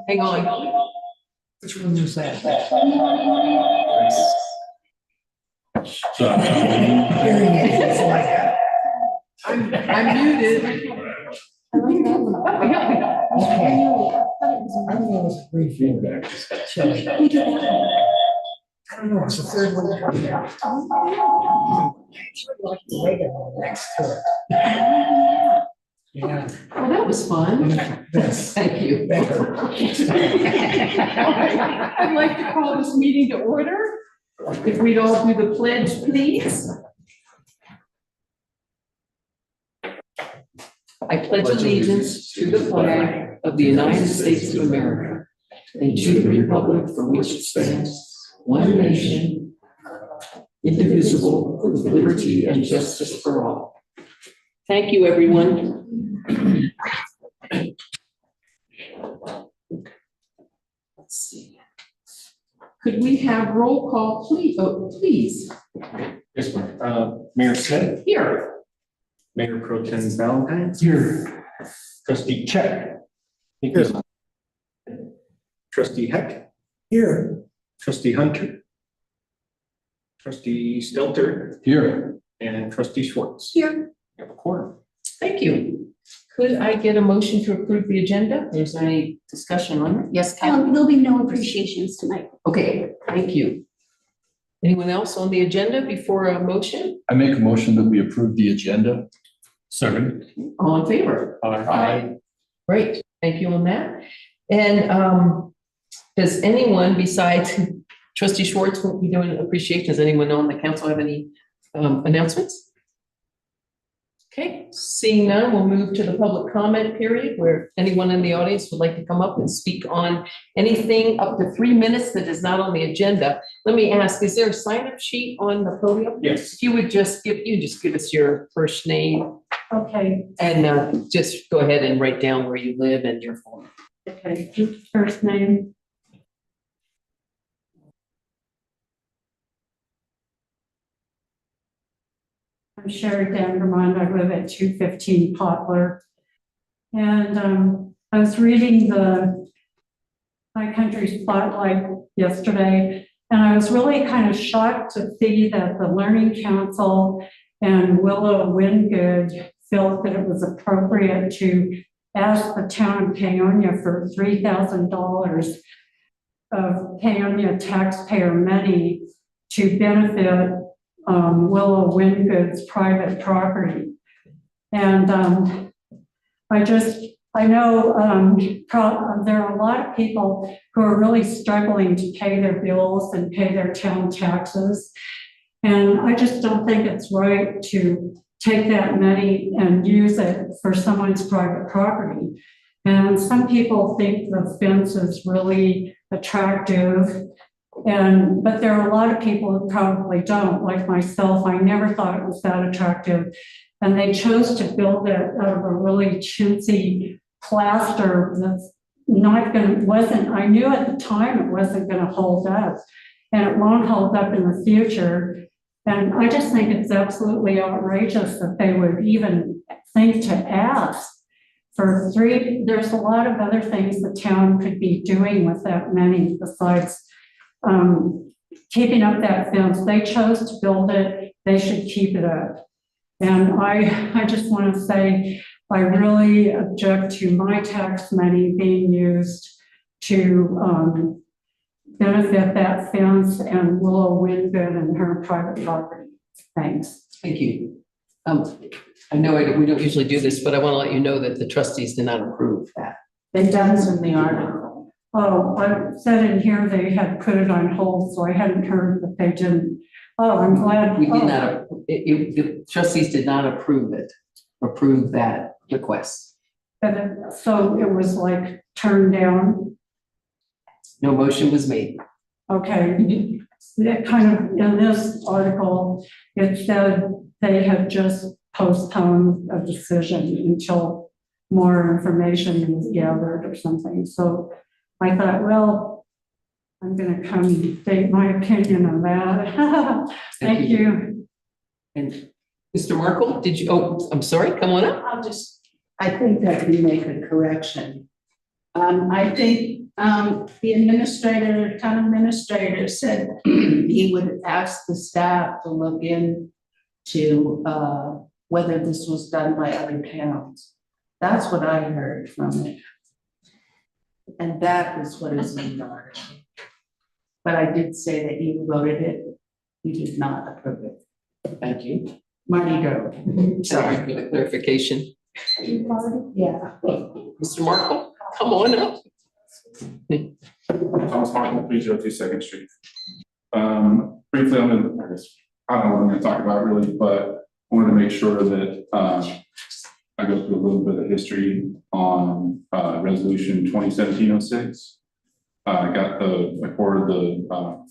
Hang on. Which one was that? So, Hearing it, it's like, I'm muted. okay, I don't know, it's three feedback. Chilly. I don't know, it's the third one coming out. Like the regular one next to it. Yeah. Oh, that was fun. This. Thank you. Better. I'd like to call this meeting to order. If we'd all do the pledge, please. I pledge allegiance to the flag of the United States of America and to the republic for which it stands, one nation, indivisible, with liberty and justice for all. Thank you, everyone. Let's see. Could we have roll call, please? Oh, please. yes, ma'am. Mayor Smith, Here. Mayor Pro Tem Valentine, Here. Trustee Check. Here. Trustee Heck, Here. Trustee Hunter, Trustee Stelter, Here. and Trustee Schwartz. Here. You have a quorum. Thank you. Could I get a motion to approve the agenda? Is there any discussion on it? Yes, Kathy? There'll be no appreciations tonight. Okay, thank you. Anyone else on the agenda before a motion? I make a motion that we approve the agenda. Second. All in favor? Aye. Great, thank you on that. And does anyone besides Trustee Schwartz will be doing appreciation? Does anyone on the council have any announcements? Okay, seeing none, we'll move to the public comment period where anyone in the audience would like to come up and speak on anything up to 3 minutes that is not on the agenda. Let me ask, is there a sign-up sheet on the podium? Yes. If you would just give us your first name Okay, and just go ahead and write down where you live and your phone. okay, first name. I'm Sherry Vandermont. I live at 215 Poplar. And I was reading the My Country Spotlight yesterday, and I was really kind of shocked to see that the Learning Council and Willow Wingood felt that it was appropriate to ask the town of Paonia for $3,000 of Paonia taxpayer money to benefit Willow Wingood's private property. And I know there are a lot of people who are really struggling to pay their bills and pay their town taxes. And I just don't think it's right to take that money and use it for someone's private property. And some people think the fence is really attractive. But there are a lot of people who probably don't, like myself. I never thought it was that attractive. And they chose to build it out of a really chintzy plaster that's I knew at the time it wasn't going to hold up. And it won't hold up in the future. And I just think it's absolutely outrageous that they would even think to ask for there's a lot of other things the town could be doing with that money besides keeping up that fence. They chose to build it, they should keep it up. And I just want to say, I really object to my tax money being used to benefit that fence and Willow Wingood and her private property. Thanks. Thank you. I know we don't usually do this, but I want to let you know that the trustees did not approve that. It does in the article. Oh, I said in here they had put it on hold, so I hadn't heard that they didn't. Oh, I'm glad. We did not, the trustees did not approve that request. So it was like turned down. No motion was made. Okay. It kind of, in this article, it said they had just postponed a decision until more information was gathered or something. So I thought, well, I'm going to come and state my opinion on that. Thank you. And Mr. Markle, I'm sorry, come on up. I'll just I think I can make a correction. I think, the administrator, town administrator said he would ask the staff to look into, whether this was done by other towns. That's what I heard from it. And that is what is in the article. But I did say that you voted it, you did not approve it. Thank you. Marty Grove. Sorry for the clarification. Yeah. Mr. Markle, come on up. Thomas Martin, 302 Second Street. Briefly, I don't know what I'm gonna talk about really, but I wanted to make sure that, I go through a little bit of history on, resolution 2017-06. I got the, recorded the,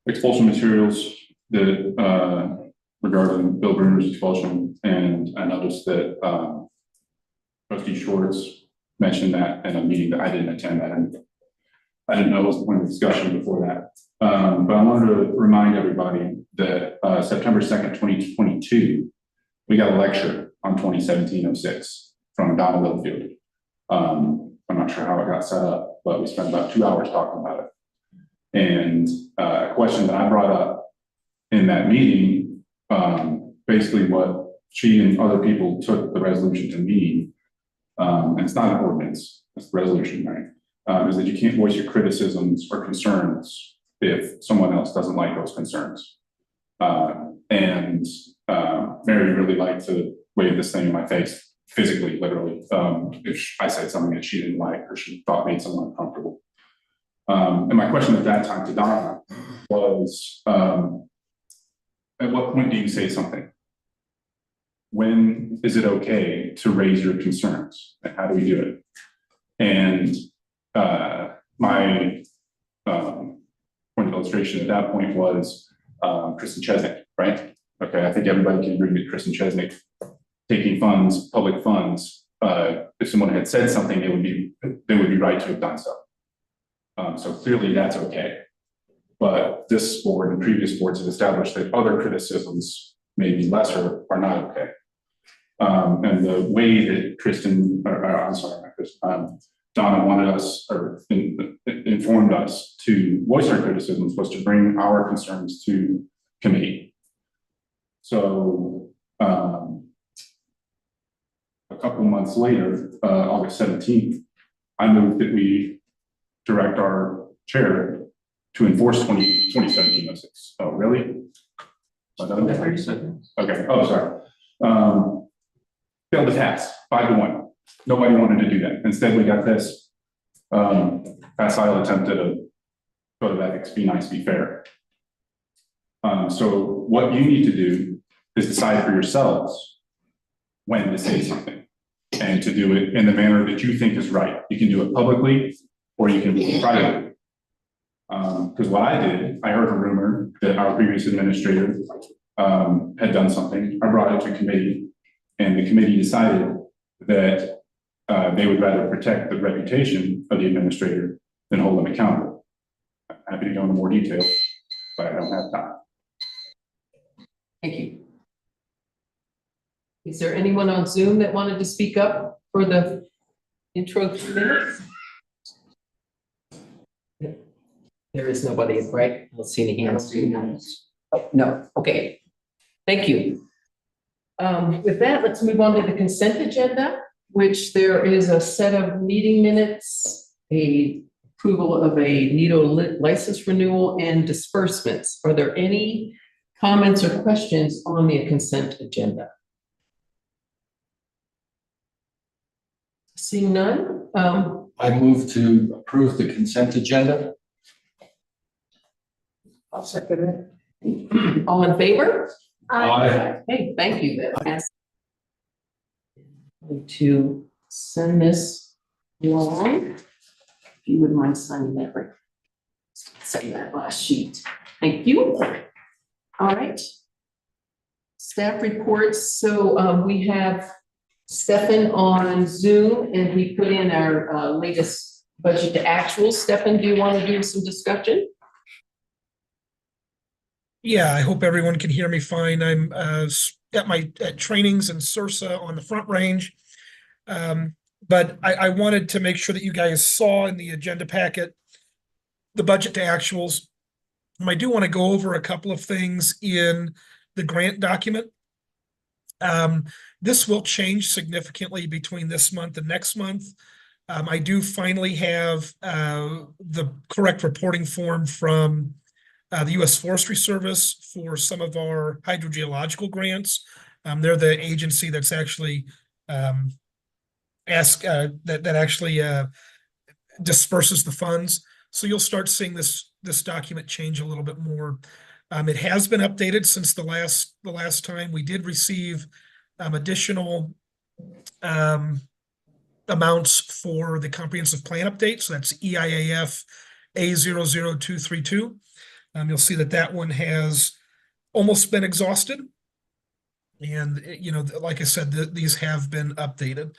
expulsion materials that, regarding Bill Bruner's expulsion, and I noticed that, trustee Schwartz mentioned that in a meeting that I didn't attend. I didn't know it was one of the discussion before that. But I wanted to remind everybody that, September 2nd, 2022, we got a lecture on 2017-06 from Donna Littlefield. I'm not sure how it got set up, but we spent about 2 hours talking about it. And a question that I brought up in that meeting, basically what she and other people took the resolution to mean, and it's not an ordinance, it's a resolution, right? Is that you can't voice your criticisms or concerns if someone else doesn't like those concerns. Mary really liked to wave this thing in my face, physically, literally, if I said something that she didn't like or she thought made someone uncomfortable. And my question at that time to Donna was, at what point do you say something? When is it okay to raise your concerns, and how do we do it? And my point of illustration at that point was Kristen Chesnick, right? Okay, I think everybody can agree with Kristen Chesnick taking funds, public funds. If someone had said something, they would be right to have done so. So clearly that's okay. But this board and previous boards have established that other criticisms, maybe lesser, are not okay. And the way that Donna wanted us, or informed us to voice our criticisms, was to bring our concerns to committee. So a couple months later, August 17th, I moved that we direct our chair to enforce 2017-06. Oh, really? Okay, oh, sorry. Failed to pass, 5-1. Nobody wanted to do that. Instead, we got this. Facile attempted a code of ethics, be nice, be fair. So what you need to do is decide for yourselves when to say something and to do it in the manner that you think is right. You can do it publicly or you can do it privately. Because what I did, I heard a rumor that our previous administrator had done something. I brought it to committee, and the committee decided that they would rather protect the reputation of the administrator than hold them accountable. I'm happy to go into more detail, but I don't have time. Thank you. Is there anyone on Zoom that wanted to speak up for the intro 2 minutes? There is nobody, right? I don't see any hands. Oh, no, okay. Thank you. With that, let's move on to the consent agenda, which there is a set of meeting minutes, a approval of a NITO license renewal, and disbursements. Are there any comments or questions on the consent agenda? Seeing none, I move to approve the consent agenda. I'll second it. all in favor? Aye. Okay, thank you. That passes. To send this along, if you wouldn't mind signing that, right? Send that last sheet. Thank you. All right. Staff reports. So we have Stefan on Zoom, and he put in our latest budget to actual. Stefan, do you want to do some discussion? Yeah, I hope everyone can hear me fine. I'm at my trainings in Sursa on the Front Range. But I wanted to make sure that you guys saw in the agenda packet the budget to actuals. I do want to go over a couple of things in the grant document. This will change significantly between this month and next month. I do finally have the correct reporting form from the U.S. Forestry Service for some of our hydrogeological grants. They're the agency that's actually disperses the funds. So you'll start seeing this document change a little bit more. It has been updated since the last time. We did receive additional amounts for the comprehensive plan update. So that's EIAF A00232. You'll see that one has almost been exhausted. And, like I said, these have been updated.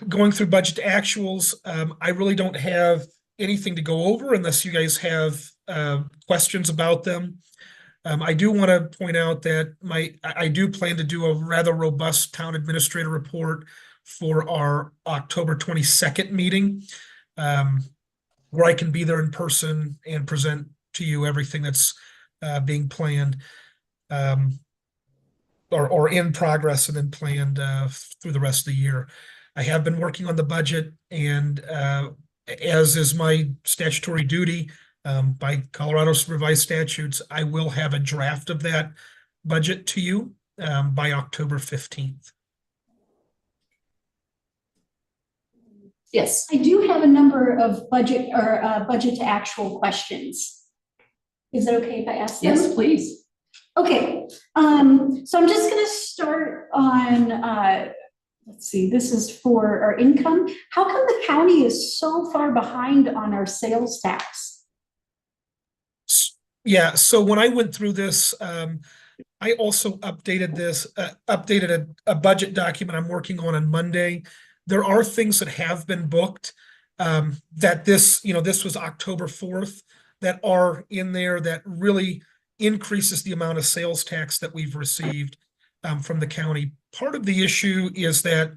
Going through budget to actuals, I really don't have anything to go over unless you guys have questions about them. I do want to point out that I do plan to do a rather robust town administrator report for our October 22nd meeting, where I can be there in person and present to you everything that's being planned or in progress and then planned through the rest of the year. I have been working on the budget, and as is my statutory duty by Colorado's revised statutes, I will have a draft of that budget to you by October 15th. Yes. I do have a number of budget to actual questions. Is it okay if I ask them? Yes, please. Okay, so I'm just gonna start on, let's see, this is for our income. How come the county is so far behind on our sales tax? Yeah, so when I went through this, I also updated a budget document I'm working on Monday. There are things that have been booked that this was October 4th that are in there that really increases the amount of sales tax that we've received from the county. Part of the issue is that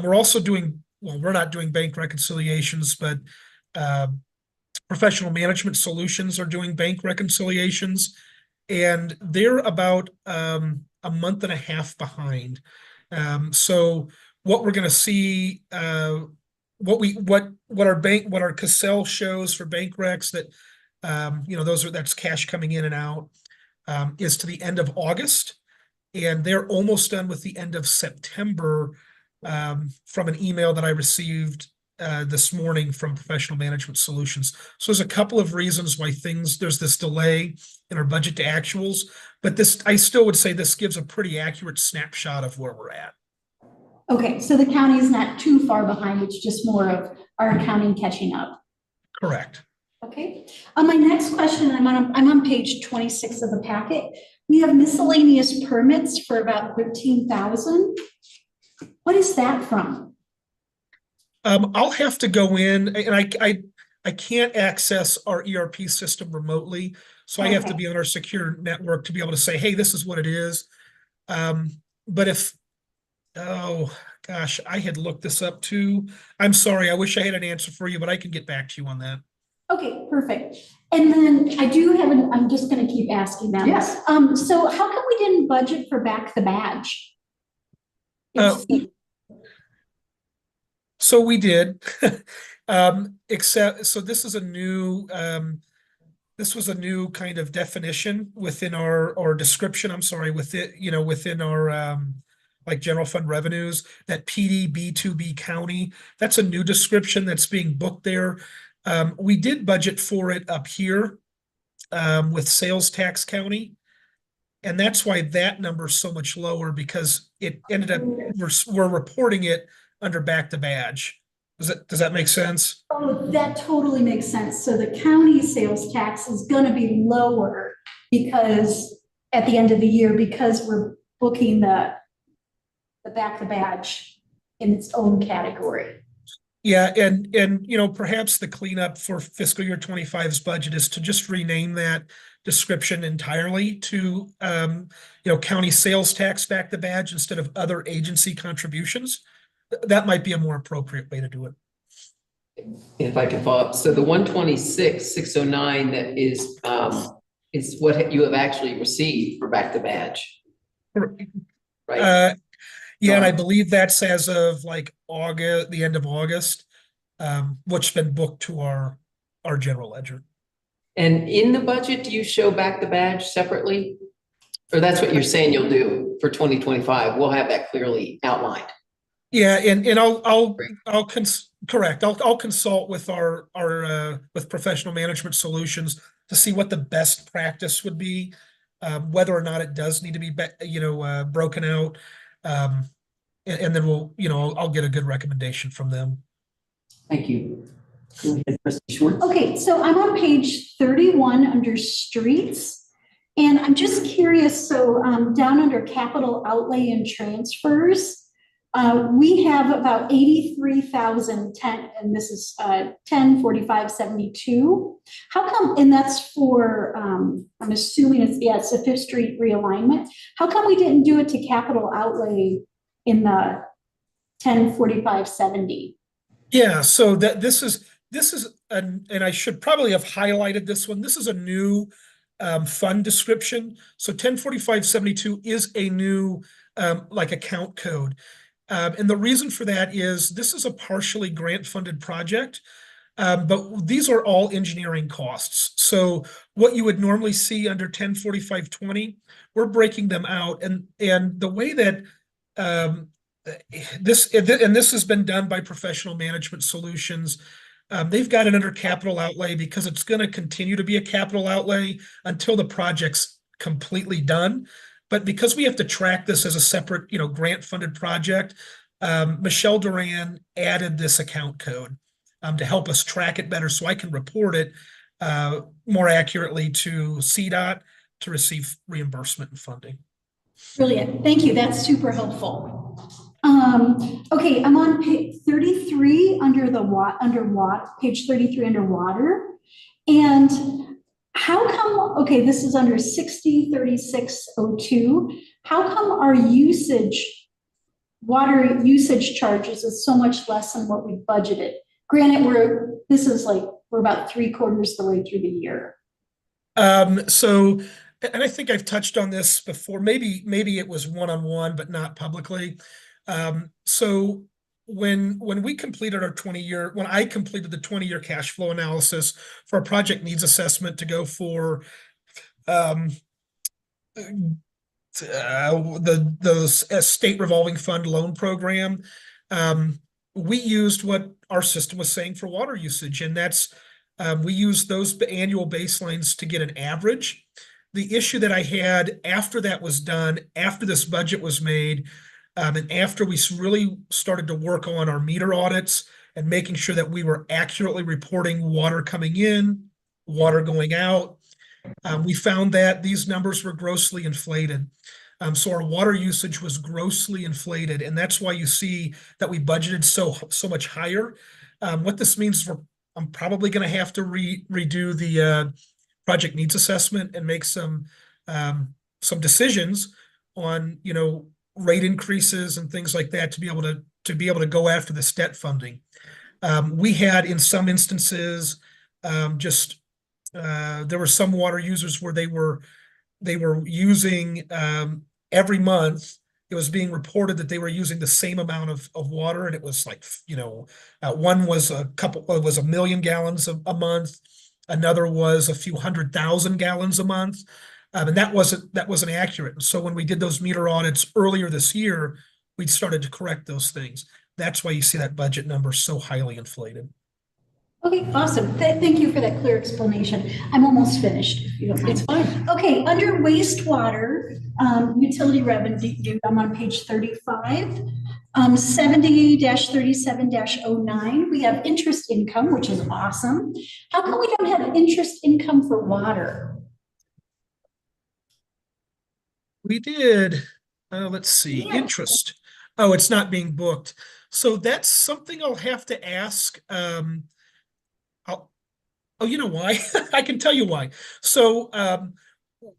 we're also doing, well, we're not doing bank reconciliations, but Professional Management Solutions are doing bank reconciliations, and they're about a month and a half behind. So what we're going to see, what our Cassell shows for bank recs that that's cash coming in and out, is to the end of August, and they're almost done with the end of September from an email that I received this morning from Professional Management Solutions. So there's a couple of reasons why there's this delay in our budget to actuals, but I still would say this gives a pretty accurate snapshot of where we're at. Okay, so the county is not too far behind, it's just more of our accounting catching up. Correct. Okay, my next question, I'm on page 26 of the packet. We have miscellaneous permits for about 13,000. What is that from? I'll have to go in, and I can't access our ERP system remotely, so I have to be on our secure network to be able to say, hey, this is what it is. But oh gosh, I had looked this up too. I'm sorry, I wish I had an answer for you, but I can get back to you on that. Okay, perfect. And then I do have I'm just going to keep asking them. Yes. So how come we didn't budget for back the badge? So we did, except, so this is a new, this was a new kind of definition within our description, I'm sorry, within our, like general fund revenues, that PD B2B county, that's a new description that's being booked there. We did budget for it up here, with sales tax county. And that's why that number is so much lower, because it ended up, we're reporting it under back the badge. Does that make sense? Oh, that totally makes sense. So the county sales tax is going to be lower because at the end of the year, because we're booking the back the badge in its own category. Yeah, and perhaps the cleanup for fiscal year 25's budget is to just rename that description entirely to county sales tax back the badge instead of other agency contributions. that might be a more appropriate way to do it. If I can follow up, so the 126,609 that is what you have actually received for back to badge, right? Yeah, and I believe that's as of like August, the end of August, which has been booked to our general ledger. And in the budget, do you show back the badge separately? Or that's what you're saying you'll do for 2025? We'll have that clearly outlined. Yeah, and correct. I'll consult with our with Professional Management Solutions to see what the best practice would be, whether or not it does need to be, broken out. And then I'll get a good recommendation from them. Thank you. Go ahead, Trustee Schwartz. Okay, so I'm on page 31 under streets. And I'm just curious, so down under capital outlay and transfers, we have about 83,010, and this is 104572. How come, and that's for, I'm assuming it's a Fifth Street realignment. How come we didn't do it to capital outlay in the 104570? Yeah, so this is and I should probably have highlighted this one. This is a new fund description. So 104572 is a new like account code. And the reason for that is this is a partially grant funded project, but these are all engineering costs. So what you would normally see under 104520, we're breaking them out. And the way that this has been done by Professional Management Solutions. They've got it under capital outlay because it's going to continue to be a capital outlay until the project's completely done. But because we have to track this as a separate, grant funded project, Michelle Duran added this account code to help us track it better so I can report it more accurately to CDOT to receive reimbursement and funding. Brilliant. Thank you. That's super helpful. Okay, I'm on page 33 page 33 under water. And how come, okay, this is under 603602. How come our water usage charges is so much less than what we budgeted? Granted, we're about 3/4 the way through the year. So, and I think I've touched on this before, maybe it was one-on-one, but not publicly. So when we completed our when I completed the 20-year cash flow analysis for a project needs assessment to go for the state revolving fund loan program, we used what our system was saying for water usage, and that's we used those annual baselines to get an average. The issue that I had after that was done, after this budget was made, and after we really started to work on our meter audits and making sure that we were accurately reporting water coming in, water going out, we found that these numbers were grossly inflated. So our water usage was grossly inflated, and that's why you see that we budgeted so much higher. What this means is I'm probably going to have to redo the project needs assessment and make some decisions on rate increases and things like that to be able to go after the debt funding. We had in some instances there were some water users where they were using every month. It was being reported that they were using the same amount of water, and it was like one was was 1 million gallons a month, another was a few 100,000 gallons a month. And that wasn't accurate. So when we did those meter audits earlier this year, we started to correct those things. That's why you see that budget number so highly inflated. Okay, awesome. Thank you for that clear explanation. I'm almost finished, if you don't mind. It's fine. Okay, under wastewater, utility revenue, I'm on page 35. 70-37-09, we have interest income, which is awesome. How come we don't have interest income for water? We did, let's see, interest. Oh, it's not being booked. So that's something I'll have to ask. You know why? I can tell you why. So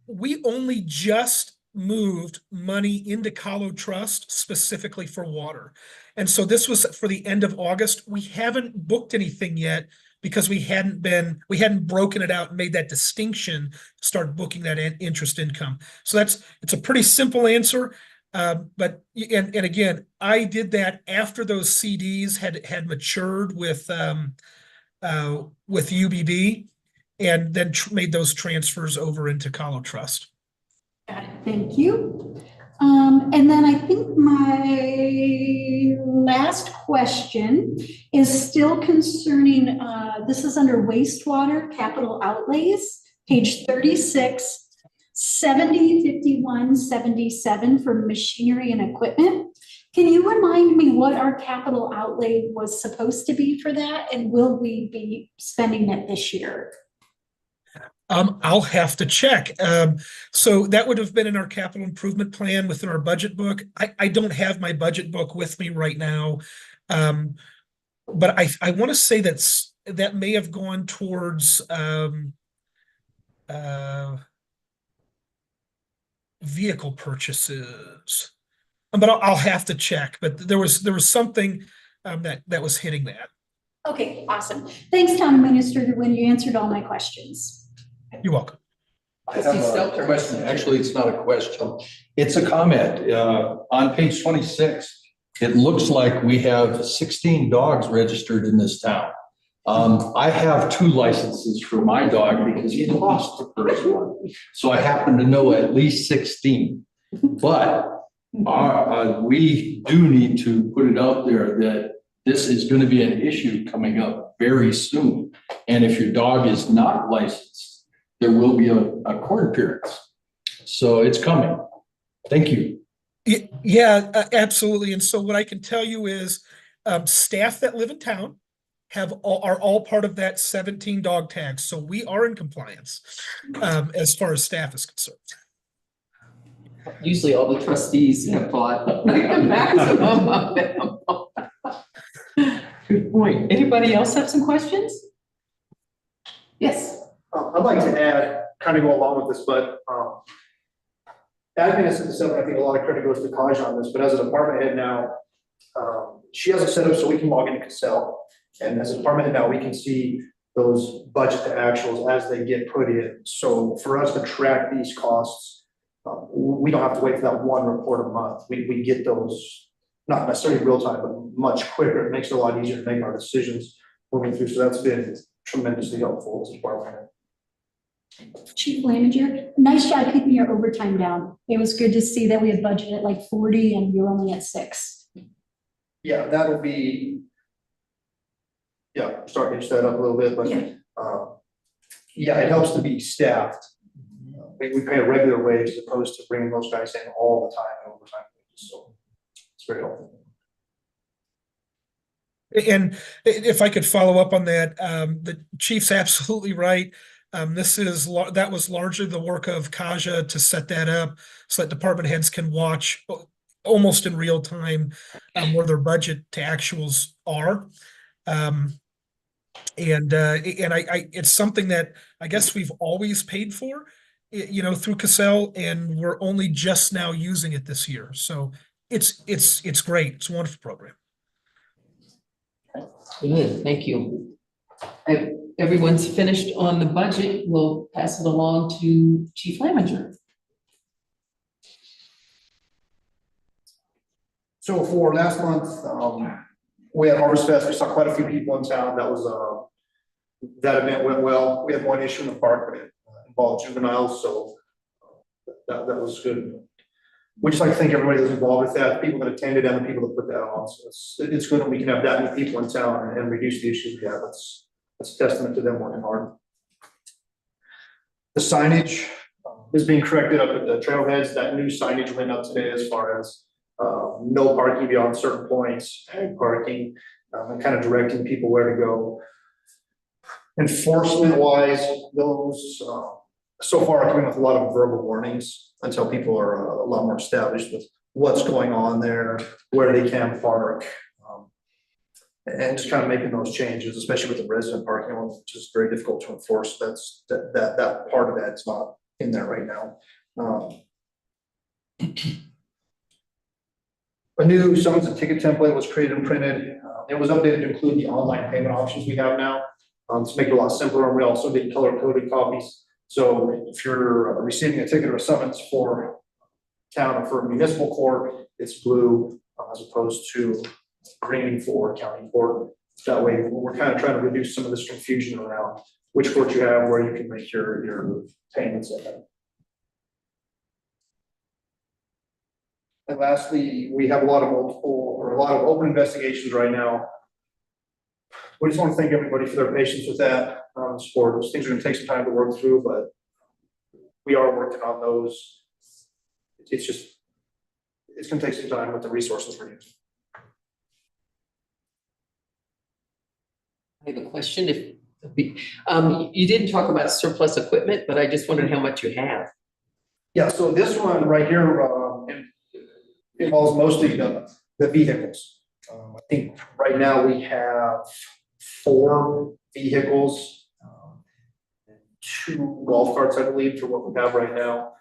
we only just moved money into Colo Trust specifically for water. And so this was for the end of August. We haven't booked anything yet because we hadn't broken it out and made that distinction, start booking that interest income. So it's a pretty simple answer. But again, I did that after those CDs had matured with UBB, and then made those transfers over into Colo Trust. Got it, thank you. And then I think my last question is still concerning, this is under wastewater capital outlays, page 36, 70, 51, 77 for machinery and equipment. Can you remind me what our capital outlay was supposed to be for that? And will we be spending it this year? I'll have to check. So that would have been in our capital improvement plan within our budget book. I don't have my budget book with me right now. But I want to say that may have gone towards vehicle purchases. But I'll have to check. But there was something that was hitting that. Okay, awesome. Thanks, Town Administrator, when you answered all my questions. You're welcome. I have a question. Actually, it's not a question. It's a comment. On page 26, it looks like we have 16 dogs registered in this town. I have 2 licenses for my dog because he lost the first one. So I happen to know at least 16. But we do need to put it out there that this is going to be an issue coming up very soon. And if your dog is not licensed, there will be a court appearance. So it's coming. Thank you. Yeah, absolutely. And so what I can tell you is staff that live in town are all part of that 17 dog tags. So we are in compliance as far as staff is concerned. Usually all the trustees have bought the maximum of them. Good point. Anybody else have some questions? Yes. I'd like to add, kind of go along with this, but admin has set this up, and I think a lot of credit goes to Kaj on this, but as a department head now, she has it set up so we can log into Cassell. And as a department head now, we can see those budget to actuals as they get put in. So for us to track these costs, we don't have to wait for that one report a month. We get those, not necessarily real time, but much quicker. It makes it a lot easier to make our decisions moving through. So that's been tremendously helpful as a department head. Chief Laniger, nice job keeping your overtime down. It was good to see that we had budgeted at like 40 and you're only at 6. Yeah, that'll be, start to inch that up a little bit, but it helps to be staffed. We pay a regular wage as opposed to bringing those guys in all the time and overtime wages, so it's very helpful. And if I could follow up on that, the chief's absolutely right. That was largely the work of Kaja to set that up so that department heads can watch almost in real time where their budget to actuals are. It's something that I guess we've always paid for, through Cassell, and we're only just now using it this year. So it's great. It's a wonderful program. Good, thank you. Everyone's finished on the budget. We'll pass it along to Chief Laniger. So for last month, we had Harvest Fest. We saw quite a few people in town. That event went well. We had one issue in the park that involved juveniles, so that was good. We just like to thank everybody that's involved with that, people that attended and the people that put that on. So it's good when we can have that many people in town and reduce the issues we have. That's a testament to them working hard. The signage is being corrected up at the trailheads. That new signage went up today as far as no parking beyond certain points, ag parking, and kind of directing people where to go. Enforcement wise, those so far are coming with a lot of verbal warnings until people are a lot more established with what's going on there, where they can park, and just kind of making those changes, especially with the resident parking, which is very difficult to enforce. That part of that's not in there right now. A new summons and ticket template was created and printed. It was updated to include the online payment options we have now, to make it a lot simpler. And we also did color coded copies. So if you're receiving a ticket or a summons for town or for municipal court, it's blue as opposed to green for county court. That way, we're kind of trying to reduce some of this confusion around which court you have, where you can make your payments in. And lastly, we have a lot of open investigations right now. We just want to thank everybody for their patience with that, support. Those things are going to take some time to work through, but we are working on those. It's going to take some time with the resources we're using. I have a question. You didn't talk about surplus equipment, but I just wondered how much you have. Yeah, so this one right here involves mostly the vehicles. I think right now we have 4 vehicles, 2 golf carts, I believe, for what we have right now.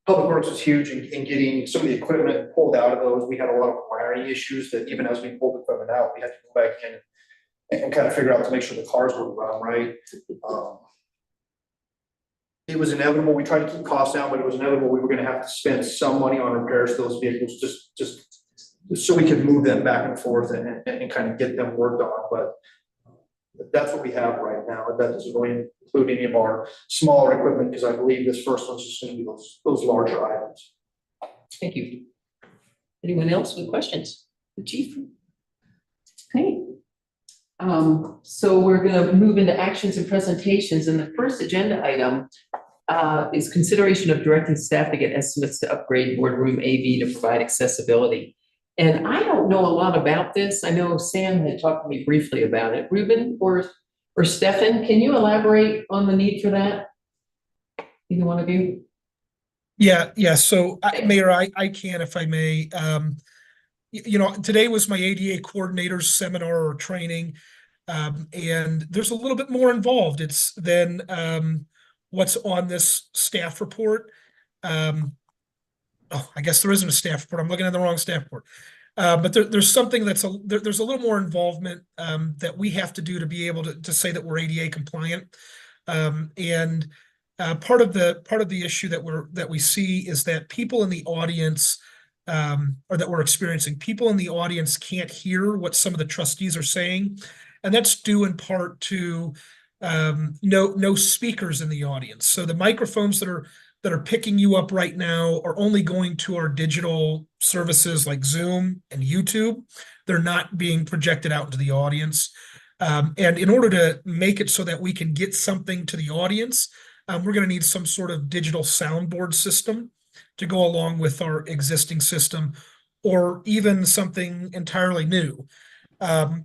Public Works is huge in getting some of the equipment pulled out of those. We had a lot of wiring issues that even as we pulled the equipment out, we had to go back in and kind of figure out to make sure the cars would run right. It was inevitable. We tried to keep costs down, but it was inevitable. We were going to have to spend some money on repairs to those vehicles just so we could move them back and forth and kind of get them worked on. But that's what we have right now. That doesn't really include any of our smaller equipment because I believe this first one's just going to be those larger items. Thank you. Anyone else with questions? The chief? Okay. So we're going to move into actions and presentations. And the first agenda item is consideration of directing staff to get estimates to upgrade boardroom AV to provide accessibility. And I don't know a lot about this. I know Sam had talked to me briefly about it. Ruben or Stefan, can you elaborate on the need for that? Either one of you? Yeah. So Mayor, I can, if I may. Today was my ADA coordinators seminar or training. And there's a little bit more involved. It's than what's on this staff report. I guess there isn't a staff report. I'm looking at the wrong staff report. But there's something there's a little more involvement that we have to do to be able to say that we're ADA compliant. And part of the issue that we see is that people in the audience or that we're experiencing, people in the audience can't hear what some of the trustees are saying. And that's due in part to no speakers in the audience. So the microphones that are picking you up right now are only going to our digital services like Zoom and YouTube. They're not being projected out into the audience. And in order to make it so that we can get something to the audience, we're going to need some sort of digital soundboard system to go along with our existing system, or even something entirely new.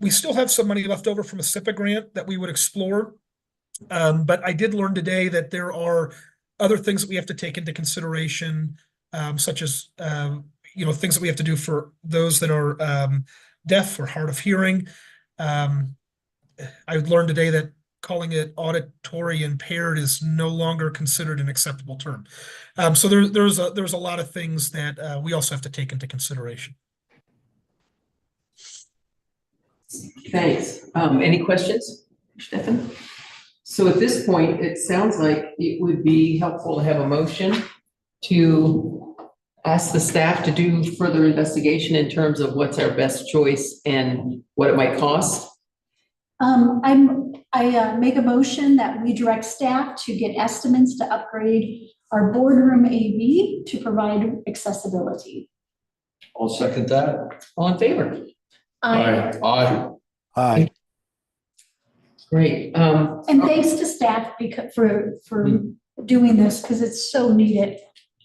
We still have some money left over from a SIPA grant that we would explore. But I did learn today that there are other things that we have to take into consideration, such as, things that we have to do for those that are deaf or hard of hearing. I learned today that calling it auditory impaired is no longer considered an acceptable term. So there's a lot of things that we also have to take into consideration. Thanks. Any questions, Stefan? So at this point, it sounds like it would be helpful to have a motion to ask the staff to do further investigation in terms of what's our best choice and what it might cost. I make a motion that we direct staff to get estimates to upgrade our boardroom AV to provide accessibility. I'll second that. All in favor? Aye. Great. And thanks to staff for doing this, because it's so needed.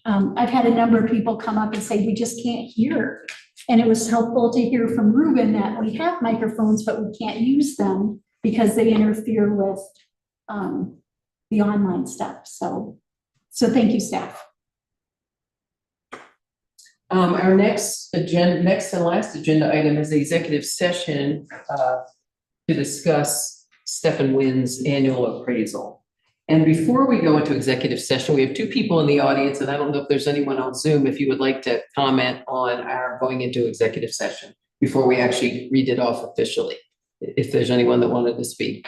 I've had a number of people come up and say, we just can't hear. And it was helpful to hear from Ruben that we have microphones, but we can't use them because they interfere with the online stuff. So thank you, staff. Our next and last agenda item is the executive session to discuss Stefan Wynn's annual appraisal. And before we go into executive session, we have two people in the audience, and I don't know if there's anyone on Zoom, if you would like to comment on our going into executive session before we actually read it off officially, if there's anyone that wanted to speak.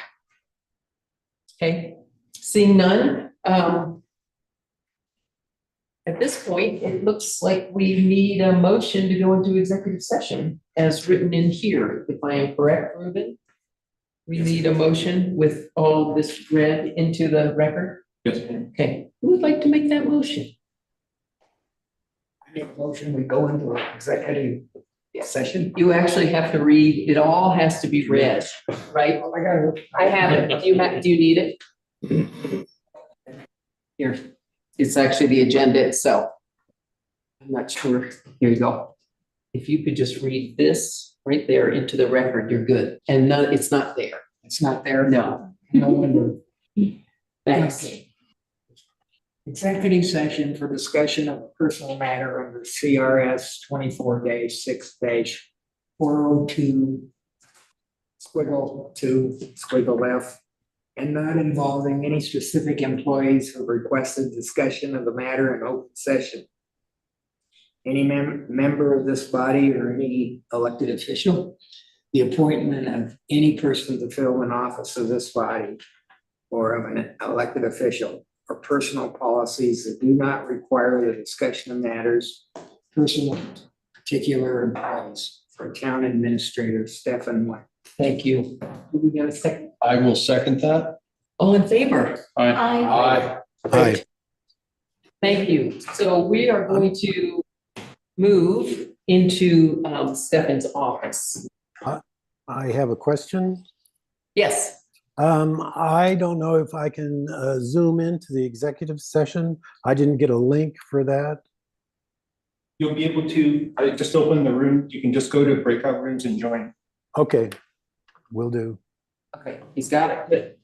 Okay, seeing none. At this point, it looks like we need a motion to go into executive session as written in here, if I am correct, Ruben? We need a motion with all this read into the record? Yes. Okay, who would like to make that motion? I make a motion, we go into an executive session. You actually have to read, it all has to be read, right? Oh, I got it. I have it. Do you need it? Here, it's actually the agenda itself. I'm not sure. Here you go. If you could just read this right there into the record, you're good. And no, it's not there. It's not there. No. No wonder. Thanks. Okay. Executive session for discussion of a personal matter under CRS 24-6-402 squiggle 2 squiggle F, and not involving any specific employees who requested discussion of the matter in open session. Any member of this body or any elected official, the appointment of any person to fill an office of this body or of an elected official, or personal policies that do not require the discussion of matters personal to particular employees. For town administrator Stefan White. Thank you. Do we get a second? I will second that. All in favor? I, Aye. Thank you. So we are going to move into Stefan's office. I have a question. Yes. I don't know if I can zoom into the executive session. I didn't get a link for that. You'll be able to, I just opened the room. You can just go to breakout rooms and join. Okay, will do. Okay, he's got it. Good.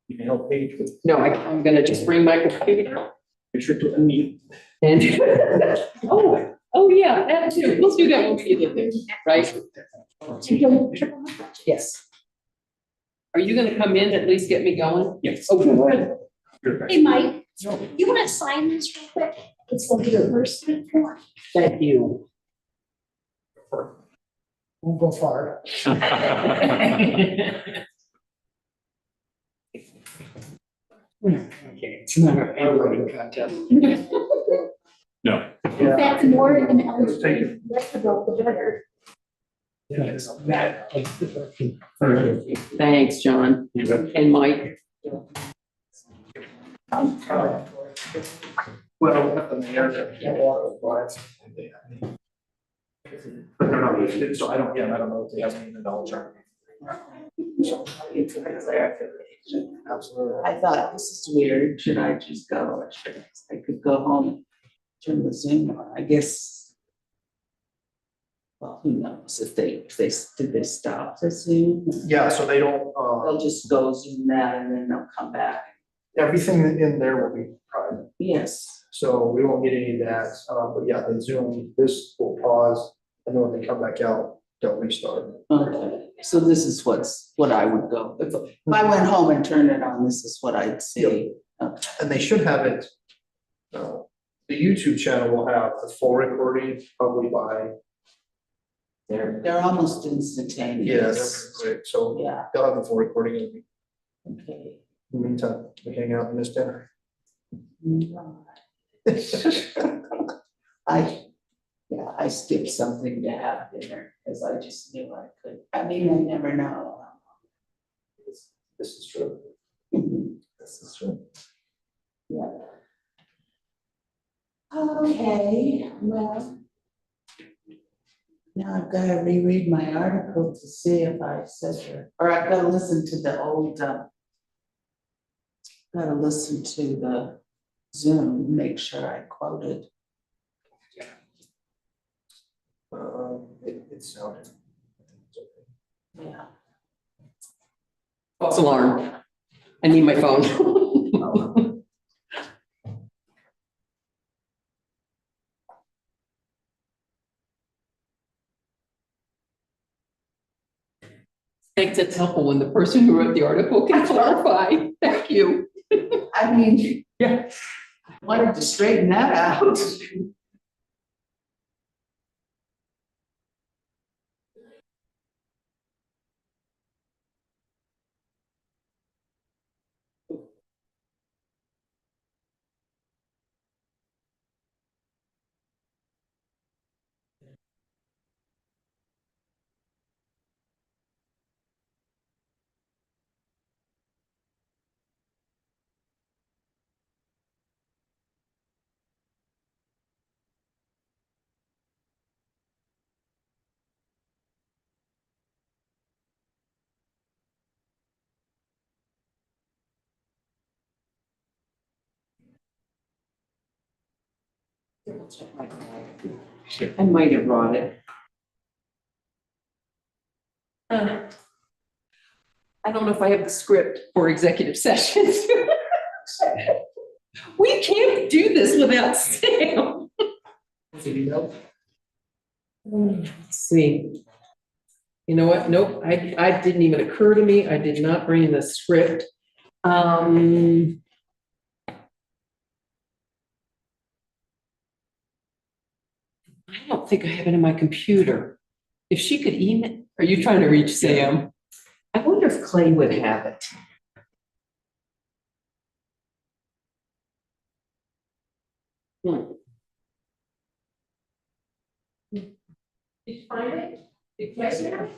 You can help Paige with, No, I'm gonna just bring my computer make sure to unmute. and, oh yeah, that too. Let's do that when we get there, right? Yes. Are you gonna come in to at least get me going? Yes. Oh, good. hey, Mike, you want to sign this real quick? It's like your first report. Thank you. Won't go far. Okay, it's not a handwriting contest. No. In fact, the more an eligible legible, the better. Yes, that. Thanks, John. And Mike. Well, the mayor, but they're not listed, so I don't know if they have any knowledge on. Absolutely. I thought, this is weird, should I just go, or should I could go home, turn the Zoom on, I guess. Well, who knows, if did they stop the Zoom? Yeah, so they don't, They'll just go Zoom that and then they'll come back, everything in there will be private, yes. so we won't get any of that, but yeah, the Zoom, this will pause, and then when they come back out, they'll restart. Okay, so this is what I would go, if I went home and turned it on, this is what I'd see. Okay. And they should have it, the YouTube channel will have the full recording probably by. They're almost Yeah, instantaneous. that's great, so Yeah, they'll have the full recording in okay. the meantime, we hang out and miss dinner. I skipped something to have dinner, because I just knew I could, I mean, I never know. This is true, this is true. Yeah. Okay, well. Now I've gotta reread my article to see if I said it, or I've gotta listen to the old, gotta listen to the Zoom, make sure I quoted. It sounded. Yeah. False alarm. I need my phone. Thanks, it's helpful when the person who wrote the article can clarify. Thank you. I mean, Yeah. wanted to straighten that out. I might have brought it. I don't know if I have the script for executive sessions. We can't do this without Sam. Let's see. You know what? Nope, I didn't even occur to me. I did not bring the script. I don't think I have it in my computer. If she could email, are you trying to reach Sam? I wonder if Clay would have it. Did you find it? Did you guys hear it?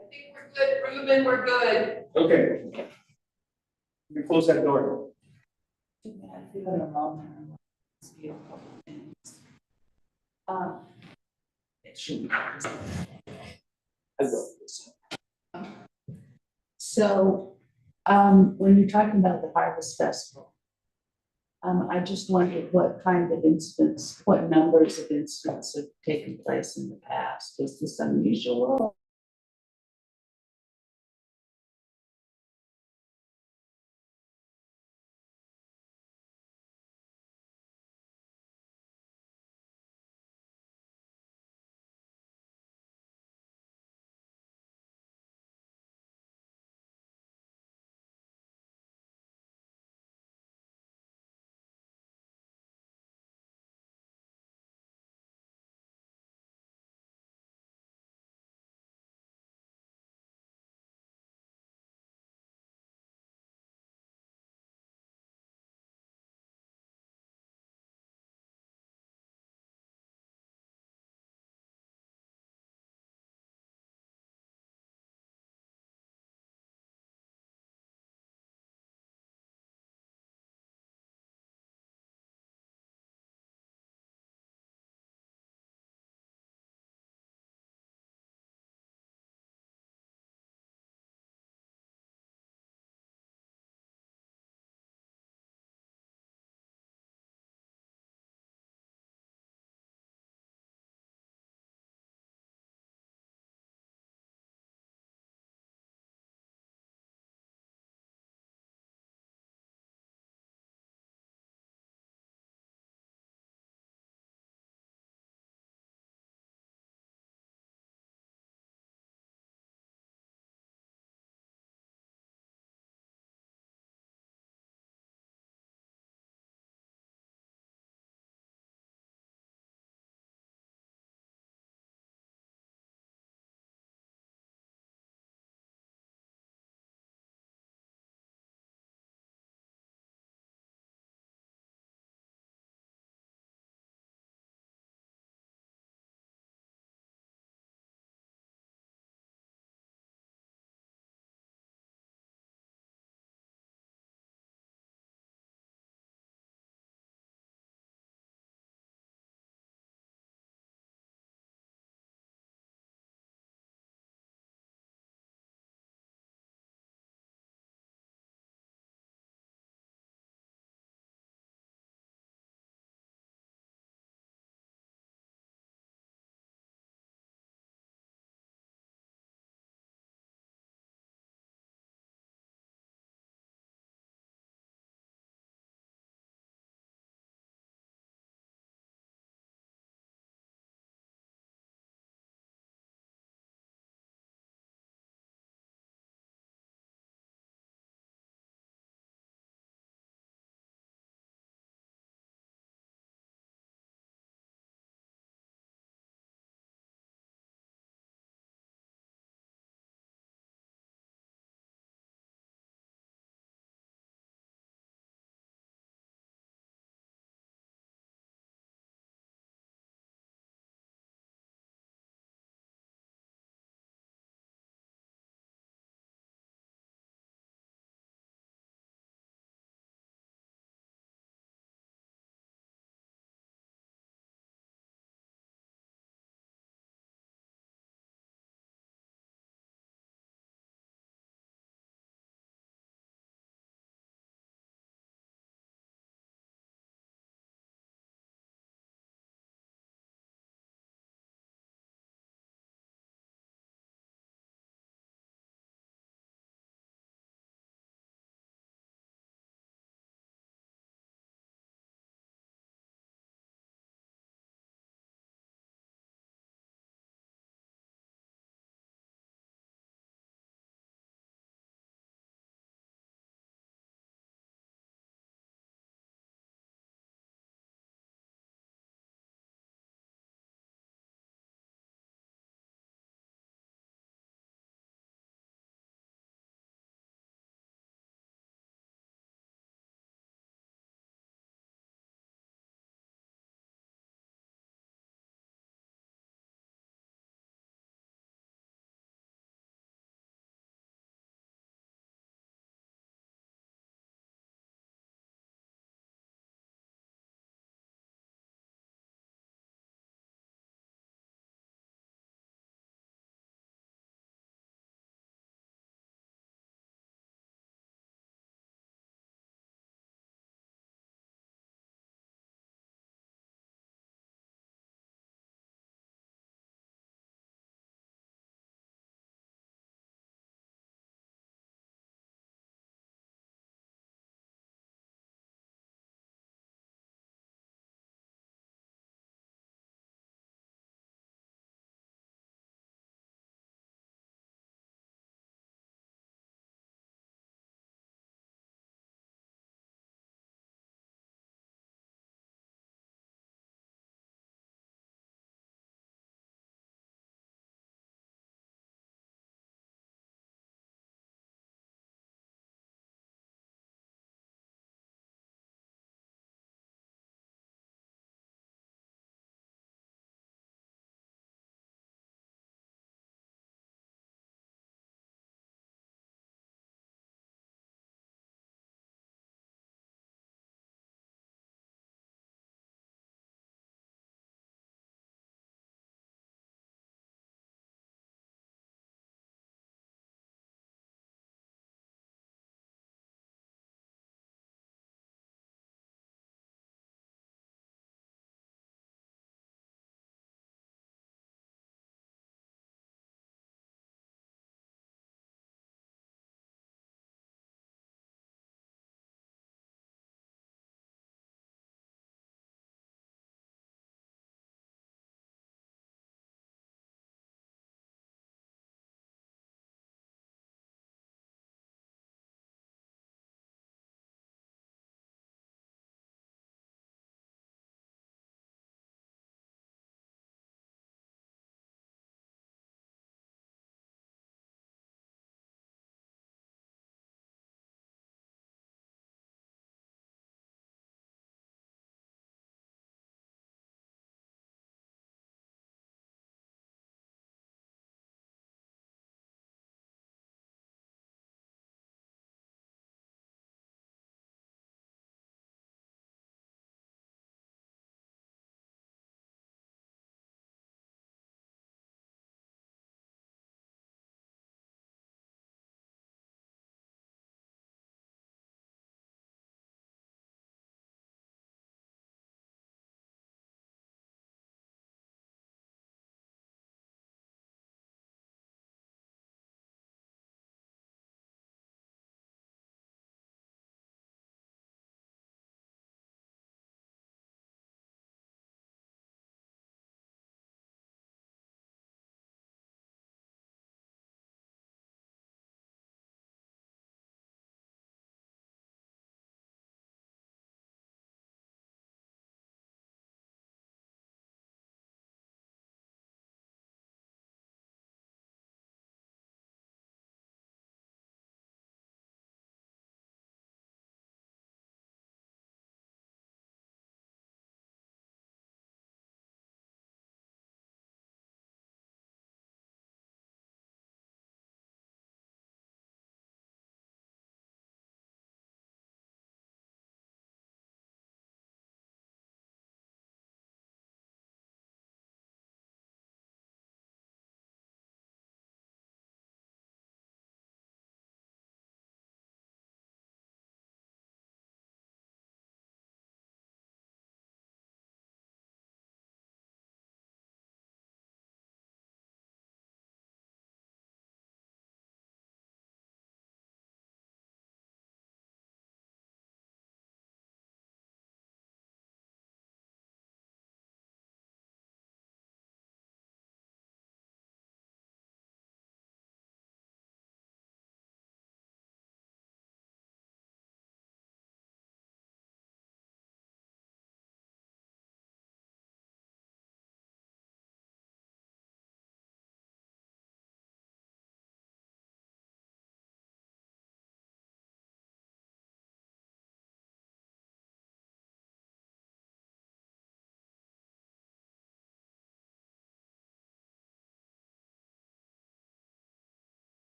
I think we're good, Ruben, we're good. Okay. We close that door. It shouldn't. So, when you're talking about the Harvest Festival, I just wondered what kind of incidents, what numbers of incidents have taken place in the past? Is this unusual?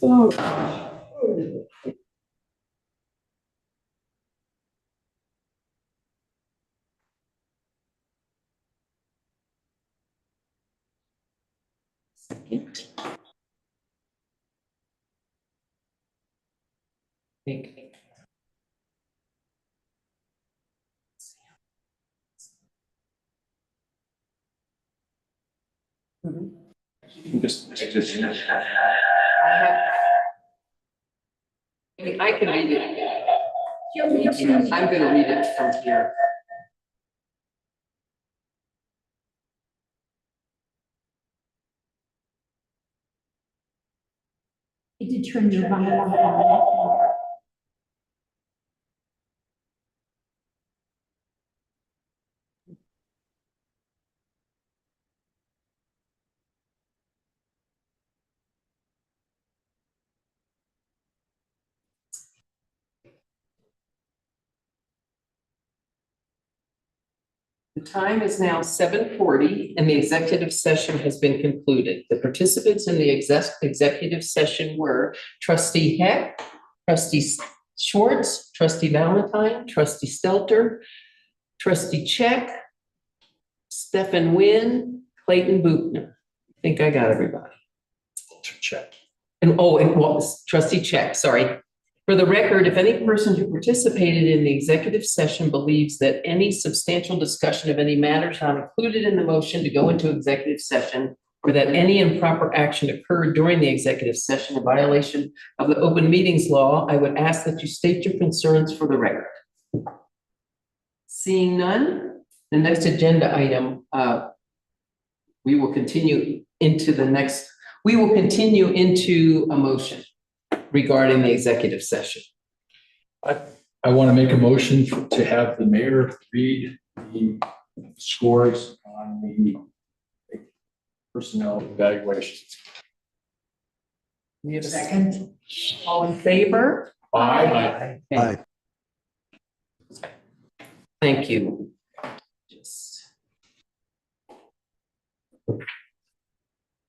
You can just. I can read it. I'm gonna read it from here. You did turn your volume on. The time is now 7:40 and the executive session has been concluded. The participants in the executive session were trustee Heck, trustee Schwartz, trustee Valentine, trustee Stelter, trustee Check, Stefan Wynn, Clayton Buchner. I think I got everybody. Check. And what was trustee Check, sorry. For the record, if any person who participated in the executive session believes that any substantial discussion of any matters not included in the motion to go into executive session, or that any improper action occurred during the executive session in violation of the open meetings law, I would ask that you state your concerns for the record. Seeing none, the next agenda item, we will continue into a motion regarding the executive session. I want to make a motion to have the mayor read the scores on the personnel evaluations. We have a second. All in favor? Aye. Aye. Thank you.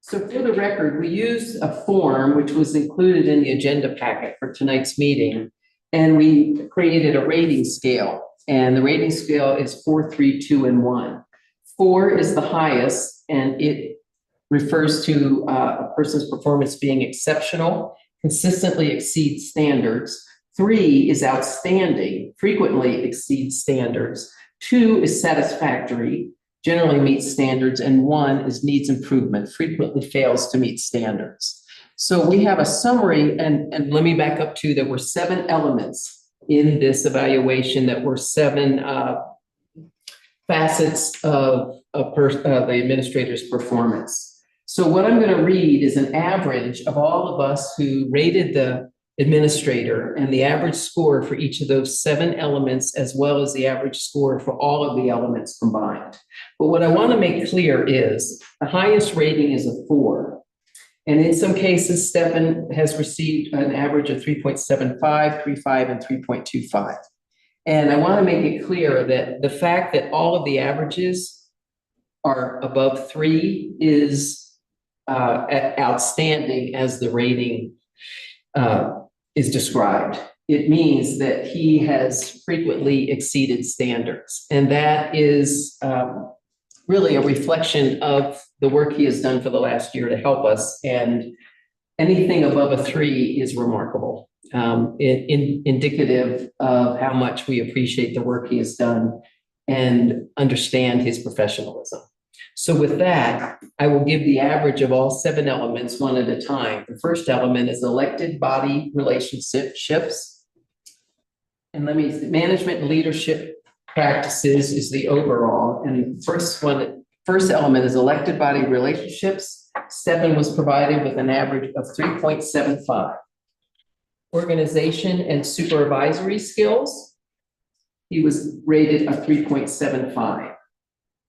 So for the record, we used a form which was included in the agenda packet for tonight's meeting, and we created a rating scale. And the rating scale is 4, 3, 2, and 1. 4 is the highest, and it refers to a person's performance being exceptional, consistently exceeds standards. 3 is outstanding, frequently exceeds standards. 2 is satisfactory, generally meets standards, and 1 is needs improvement, frequently fails to meet standards. So we have a summary, and let me back up to, there were 7 elements in this evaluation that were 7 facets of the administrator's performance. So what I'm going to read is an average of all of us who rated the administrator and the average score for each of those 7 elements, as well as the average score for all of the elements combined. But what I want to make clear is the highest rating is a 4. And in some cases, Stefan has received an average of 3.75, 3.5, and 3.25. And I want to make it clear that the fact that all of the averages are above 3 is outstanding as the rating is described. It means that he has frequently exceeded standards. And that is really a reflection of the work he has done for the last year to help us. And anything above a 3 is remarkable, indicative of how much we appreciate the work he has done and understand his professionalism. So with that, I will give the average of all 7 elements one at a time. The first element is elected body relationships. And management and leadership practices is the overall. And first element is elected body relationships. Stefan was provided with an average of 3.75. Organization and supervisory skills, he was rated a 3.75.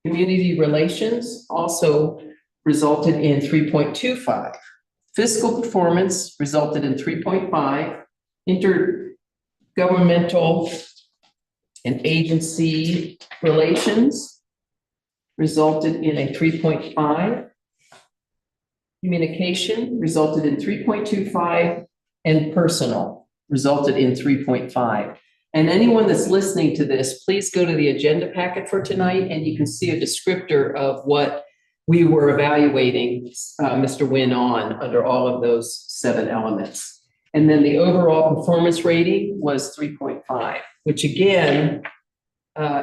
Community relations also resulted in 3.25. Fiscal performance resulted in 3.5. Intergovernmental and agency relations resulted in a 3.5. Communication resulted in 3.25, and personal resulted in 3.5. And anyone that's listening to this, please go to the agenda packet for tonight, and you can see a descriptor of what we were evaluating Mr. Nguyen on under all of those 7 elements. And then the overall performance rating was 3.5, which again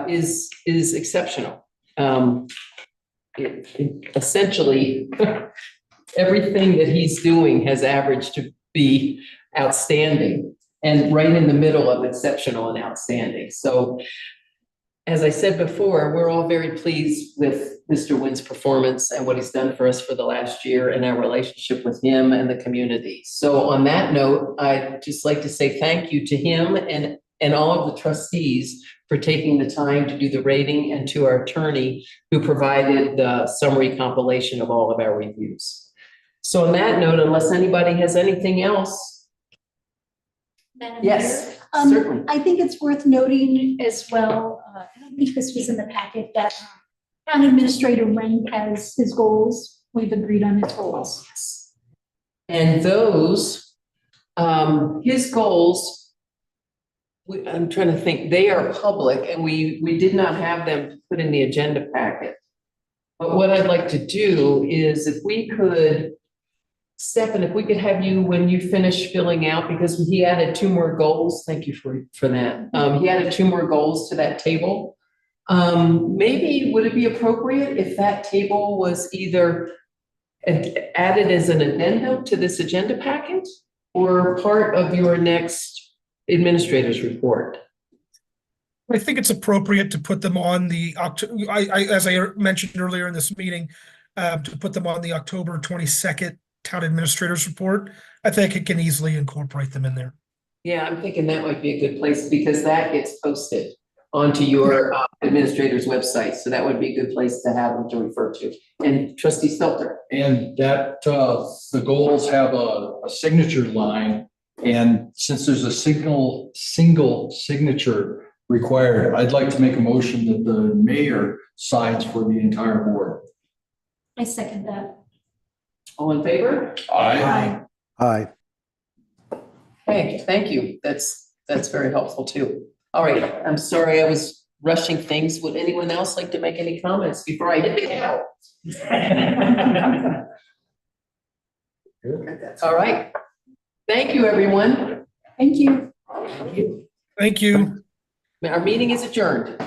is exceptional. Essentially, everything that he's doing has averaged to be outstanding and right in the middle of exceptional and outstanding. So as I said before, we're all very pleased with Mr. Nguyen's performance and what he's done for us for the last year and our relationship with him and the community. So on that note, I'd just like to say thank you to him and all of the trustees for taking the time to do the rating, and to our attorney who provided the summary compilation of all of our reviews. So on that note, unless anybody has anything else. Madam Yes, Mayor, certainly. I think it's worth noting as well, I don't think this was in the packet, that Town Administrator Rank has his goals. We've agreed on his goals. And those, his goals, I'm trying to think, they are public, and we did not have them put in the agenda packet. But what I'd like to do is if we could, Stefan, if we could have you, when you finish filling out, because he added 2 more goals, thank you for that. He added 2 more goals to that table. Maybe would it be appropriate if that table was either added as an addendum to this agenda packet or part of your next administrator's report? I think it's appropriate to put them on the as I mentioned earlier in this meeting, to put them on the October 22nd Town Administrator's Report. I think it can easily incorporate them in there. Yeah, I'm thinking that might be a good place because that gets posted onto your administrator's website. So that would be a good place to have them to refer to. And Trustee Stelter. And that, the goals have a signature line. And since there's a single signature required, I'd like to make a motion that the mayor signs for the entire board. I second that. All in favor? Aye. Aye. Hey, thank you. That's very helpful too. All right, I'm sorry I was rushing things. Would anyone else like to make any comments before I hit the gavel? All right. Thank you, everyone. Thank you. Thank you. Our meeting is adjourned.